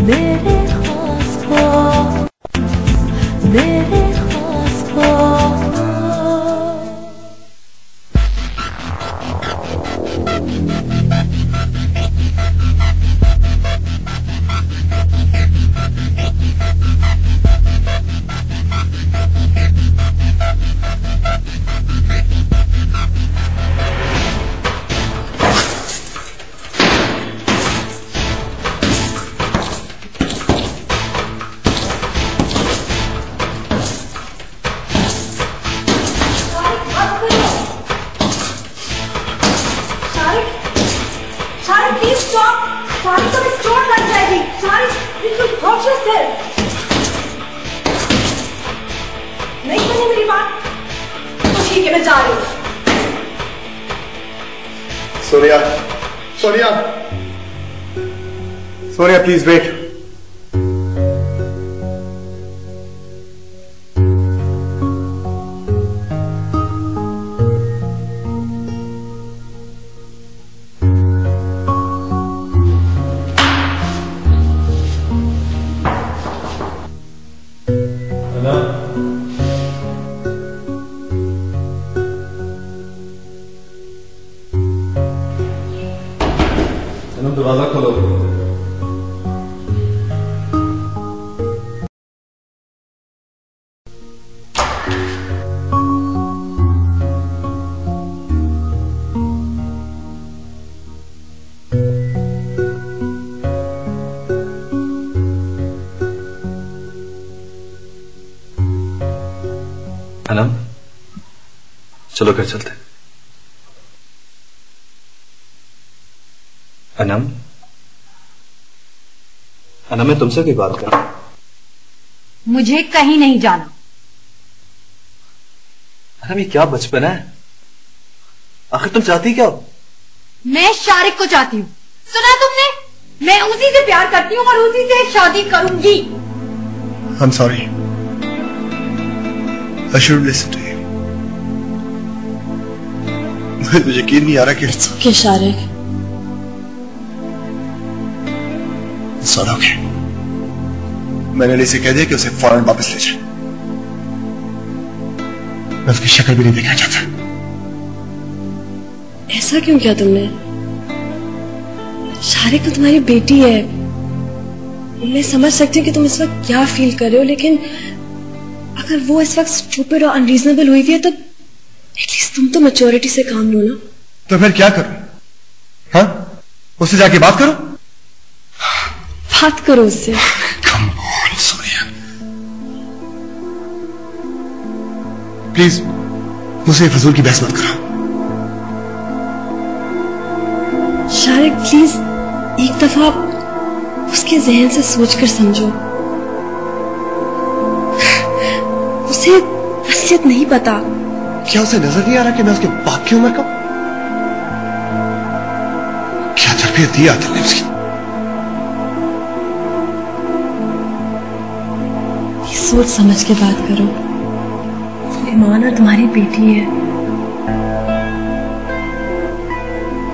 मेरे खास ख्वाब, मेरे खास ख्वाब। नहीं सुनी मेरी बात तो ठीक है, मैं जा रही हूँ। Sonia, Sonia, Sonia please wait. दरवाजा खोलो। अनम, चलो घर चलते। अनम, अनम मैं तुमसे भी बात कर। मुझे कहीं नहीं जाना। अनम ये क्या बचपन है? आखिर तुम चाहती क्या हो? मैं शारिक को चाहती हूँ। सुना तुमने? मैं उसी से प्यार करती हूँ और उसी से शादी करूंगी। I'm sorry. I should listen to you. मुझे यकीन नहीं आ रहा कि शारिक सॉरी ओके। मैंने अली से कह दिया कि उसे फौरन वापस ले जाए। मैं उसकी शक्ल भी नहीं देखना चाहता। ऐसा क्यों किया तुमने? शारिक तो तुम्हारी बेटी है। मैं समझ सकती हूँ कि तुम इस वक्त क्या फील कर रहे हो, लेकिन अगर वो इस वक्त स्टूपिड और अनरीजनेबल हुई है तो एटलीस्ट तुम तो मैच्योरिटी से काम लो ना। तो फिर क्या करूं? हाँ, उससे जाके बात करो। बात करो उससे। Come on, सोनिया, प्लीज मुझसे फजूल की बहस मत करो। शारिक प्लीज एक दफा उसके जहन से सोचकर समझो। उसे असलियत नहीं पता। क्या उसे नजर नहीं आ रहा कि मैं उसके बाप की उम्र का? क्या तरबियत दी आदिल ने उसकी? सोच समझ के बात करो। ईमान और तुम्हारी बेटी है।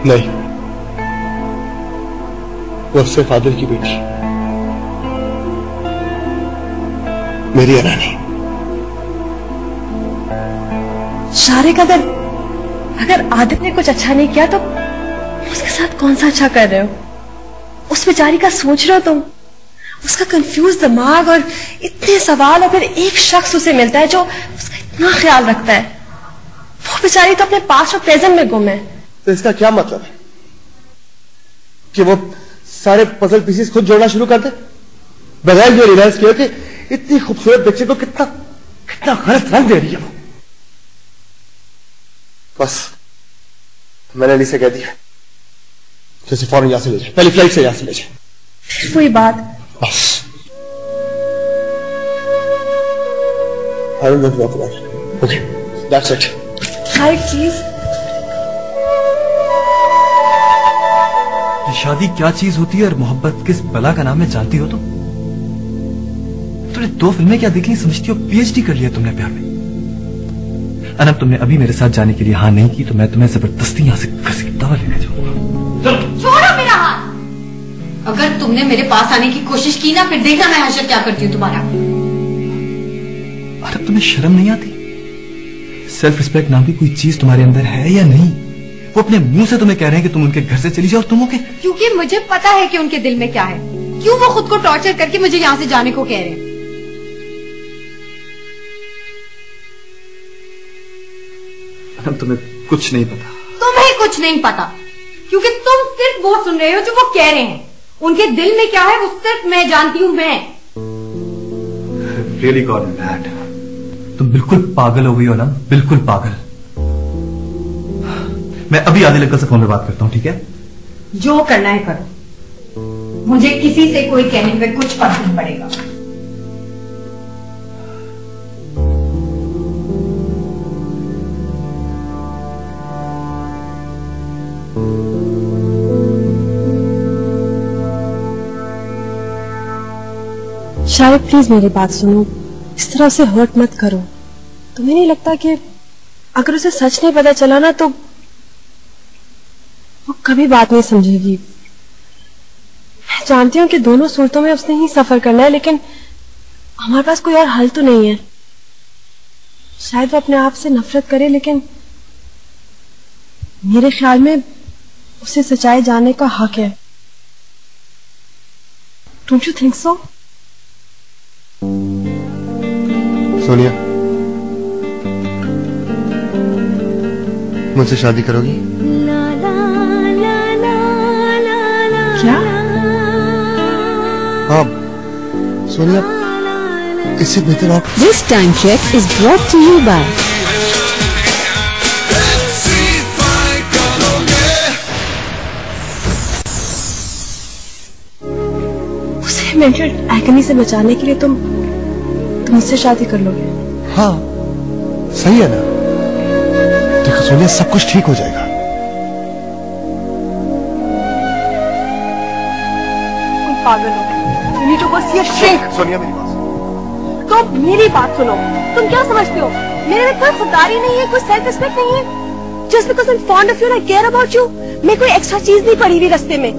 नहीं, वो सिर्फ आदिल की बेटी, मेरी अना नहीं। शारिक अगर आदिल ने कुछ अच्छा नहीं किया तो उसके साथ कौन सा अच्छा कर रहे हो? उस बेचारी का सोच रहे हो तुम? उसका कंफ्यूज दिमाग और इतने सवाल, और फिर एक शख्स उसे मिलता है जो उसका इतना ख्याल रखता है। वो बेचारी तो अपने पास्ट और प्रेजेंट में गुम है। तो इसका क्या मतलब है कि वो सारे पजल पीसेस खुद जोड़ना शुरू कर दे बगैर ये रियलाइज किया कि इतनी खूबसूरत बच्चे को कितना कितना गलत रंग दे रही है वो। बस मैंने अली से कह दिया कि उसे फौरन यहां से ले जाए, पहली फ्लाइट से यहां से ले जाए। फिर वही बात। बस I don't want to talk about it. Okay, that's it. Shariq please. शादी क्या चीज होती है और मोहब्बत किस बला का नाम है जानती हो तुम? तुमने 2 फिल्में क्या देख ली समझती हो? PhD कर लिया तुमने प्यार में। अनब तुमने अभी मेरे साथ जाने के लिए हाँ नहीं की तो मैं तुम्हें जबरदस्ती यहां से घसीटता हुआ लेने जाऊंगा। छोड़ो मेरा हाथ। अगर तुमने मेरे पास आने की कोशिश की ना, फिर देखना मैं हर्षद क्या करती हूँ तुम्हारा। अरे तुम्हें शर्म नहीं आती? सेल्फ रिस्पेक्ट नाम की कोई चीज तुम्हारे अंदर है या नहीं? वो अपने मुंह से तुम्हें कह रहे हैं कि तुम उनके घर से चली जाओ और तुम ओके? क्योंकि मुझे पता है कि उनके दिल में क्या है। क्यों वो खुद को टॉर्चर करके मुझे यहाँ से जाने को कह रहे हैं। तुम्हें कुछ नहीं पता। तुम्हें कुछ नहीं पता क्योंकि तुम सिर्फ वो सुन रहे हो जो वो कह रहे हैं। उनके दिल में क्या है वो सिर्फ मैं जानती हूँ। मैं रियली गॉट मैड। तुम बिल्कुल पागल हो गई हो ना, बिल्कुल पागल। मैं अभी आदिल अंकल से फोन पे बात करता हूँ, ठीक है? जो करना है करो, मुझे किसी से कोई कहने में कुछ फर्क नहीं पड़ेगा। शायद प्लीज मेरी बात सुनो, इस तरह से हर्ट मत करो। तुम्हें नहीं लगता कि अगर उसे सच नहीं पता चला ना तो वो कभी बात नहीं समझेगी। मैं जानती हूँ कि दोनों सूरतों में उसने ही सफर करना है, लेकिन हमारे पास कोई और हल तो नहीं है। शायद वो अपने आप से नफरत करे, लेकिन मेरे ख्याल में उसे सच्चाई जानने का हक है। Don't you think so? Sonia, मुझसे शादी करोगी? क्या? हाँ सोनिया, इससे बेहतर आप। This time check is brought to you by उसे मेंटल एगनी से बचाने के लिए तुम मुझसे शादी कर लोगे? हाँ सही है ना। देखो सोनिया, सब कुछ ठीक हो जाएगा। तुम पागल हो। You need to go see a shrink. Sonia मेरी बात सुनो। तो मेरी बात सुनो। तुम क्या समझते हो मेरे में कोई खुददारी नहीं है, कोई सेल्फ रिस्पेक्ट नहीं है? Just because I'm fond of you and I care about you, मैं कोई एक्स्ट्रा चीज नहीं पड़ी हुई रास्ते में।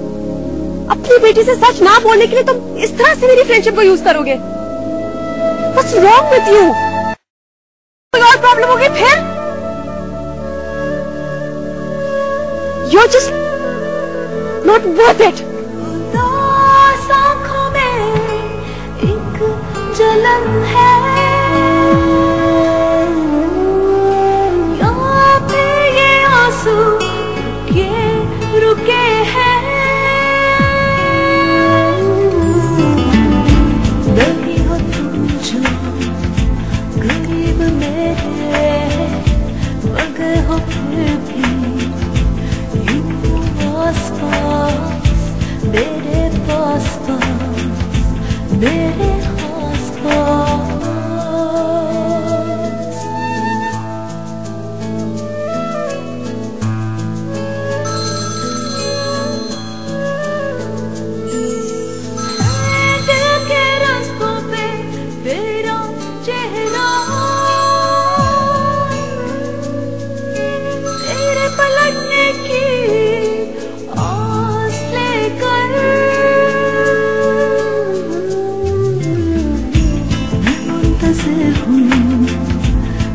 अपनी बेटी से सच ना बोलने के लिए तुम इस तरह से मेरी फ्रेंडशिप को यूज करोगे? What's wrong with you? कोई और प्रॉब्लम होगी फिर? You're just not worth it. आँखों में एक जलन है, यहाँ पे ये आंसू रुके हैं। नहीं हो तुम जो करीब मेरे, मगर हो फिर भी यूं आस-पास मेरे पास-पास, मेरे आस-पास। दिल के रास्तों पे तेरा चेहरा, तेरे पलटने की आस लेकर मुंतज़िर हूँ,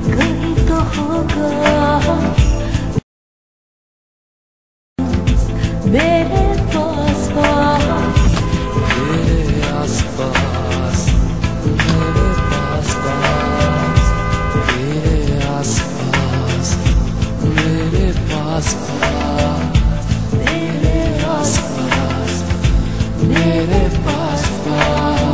कहीं तो होगा मेरे पास-पास, मेरे आस-पास, मेरे पास-पास, मेरे आस-पास, मेरे पास-पास, मेरे आस-पास, मेरे